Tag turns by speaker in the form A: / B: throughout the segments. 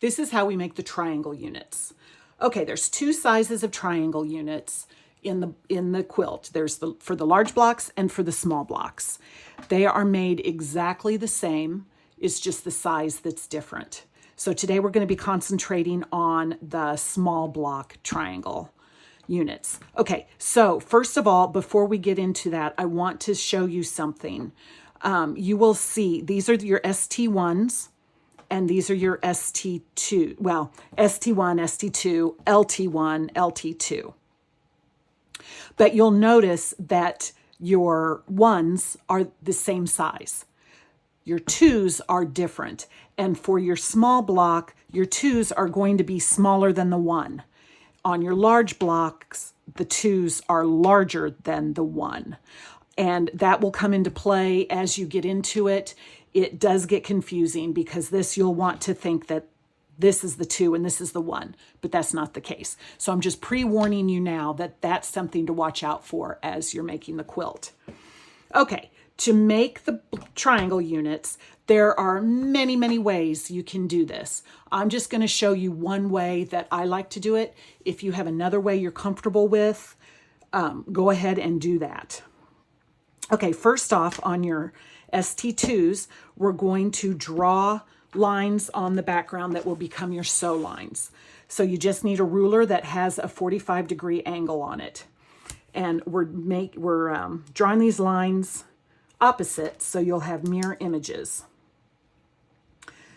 A: this is how we make the triangle units. Okay, there's two sizes of triangle units in the quilt. There's for the large blocks and for the small blocks. They are made exactly the same. It's just the size that's different. So today we're going to be concentrating on the small block triangle units. Okay, so first of all, before we get into that, I want to show you something. You will see these are your ST1s and these are your ST2. Well, ST1, ST2, LT1, LT2. But you'll notice that your ones are the same size. Your twos are different. And for your small block, your twos are going to be smaller than the one. On your large blocks, the twos are larger than the one. And that will come into play as you get into it. It does get confusing because this, you'll want to think that this is the two and this is the one, but that's not the case. So I'm just pre-warning you now that that's something to watch out for as you're making the quilt. Okay, to make the triangle units, there are many, many ways you can do this. I'm just going to show you one way that I like to do it. If you have another way you're comfortable with, go ahead and do that. Okay, first off, on your ST2s, we're going to draw lines on the background that will become your sew lines. So you just need a ruler that has a 45-degree angle on it. And we're drawing these lines opposite, so you'll have mirror images.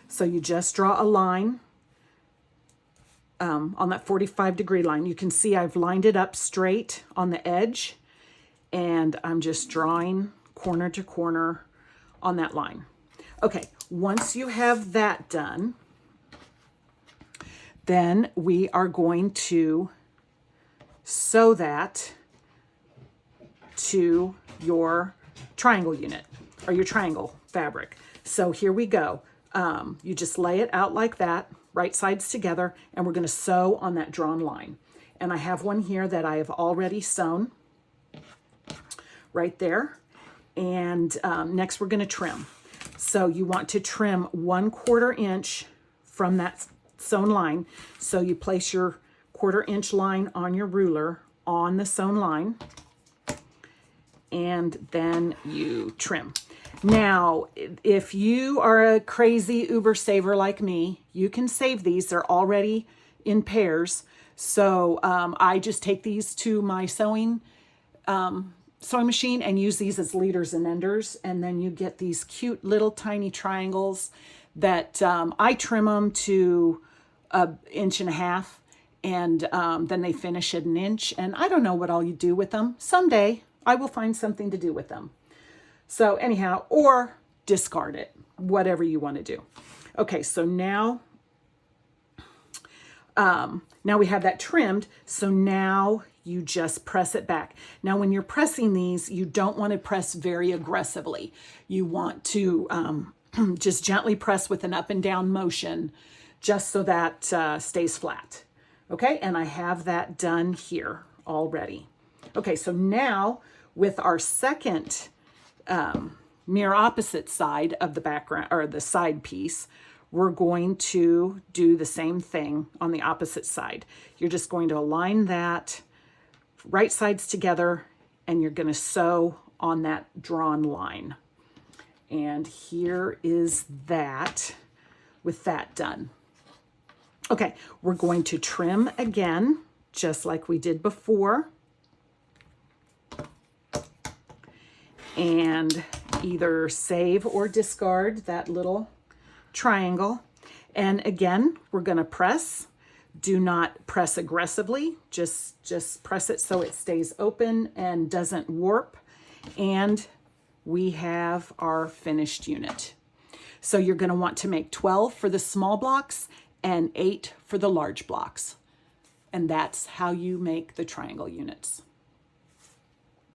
A: So you just draw a line on that 45-degree line. You can see I've lined it up straight on the edge, and I'm just drawing corner to corner on that line. Okay, once you have that done, then we are going to sew that to your triangle unit or your triangle fabric. So here we go. You just lay it out like that, right sides together, and we're going to sew on that drawn line. And I have one here that I have already sewn right there. And next we're going to trim. So you want to trim 1/4 inch from that sewn line. So you place your 1/4 inch line on your ruler on the sewn line, and then you trim. Now, if you are a crazy Uber saver like me, you can save these. They're already in pairs. So I just take these to my sewing machine and use these as leaders and enders, and then you get these cute little tiny triangles that I trim them to 1.5 inches, and then they finish at 1 inch, and I don't know what all you do with them. Someday I will find something to do with them. So anyhow, or discard it, whatever you want to do. Okay, so now we have that trimmed, so now you just press it back. Now, when you're pressing these, you don't want to press very aggressively. You want to just gently press with an up and down motion, just so that stays flat. Okay, and I have that done here already. Okay, so now with our second mirror opposite side of the background, or the side piece, we're going to do the same thing on the opposite side. You're just going to align that right sides together, and you're going to sew on that drawn line. And here is that with that done. Okay, we're going to trim again, just like we did before. And either save or discard that little triangle. And again, we're going to press. Do not press aggressively. Just press it so it stays open and doesn't warp. And we have our finished unit. So you're going to want to make 12 for the small blocks and 8 for the large blocks. And that's how you make the triangle units.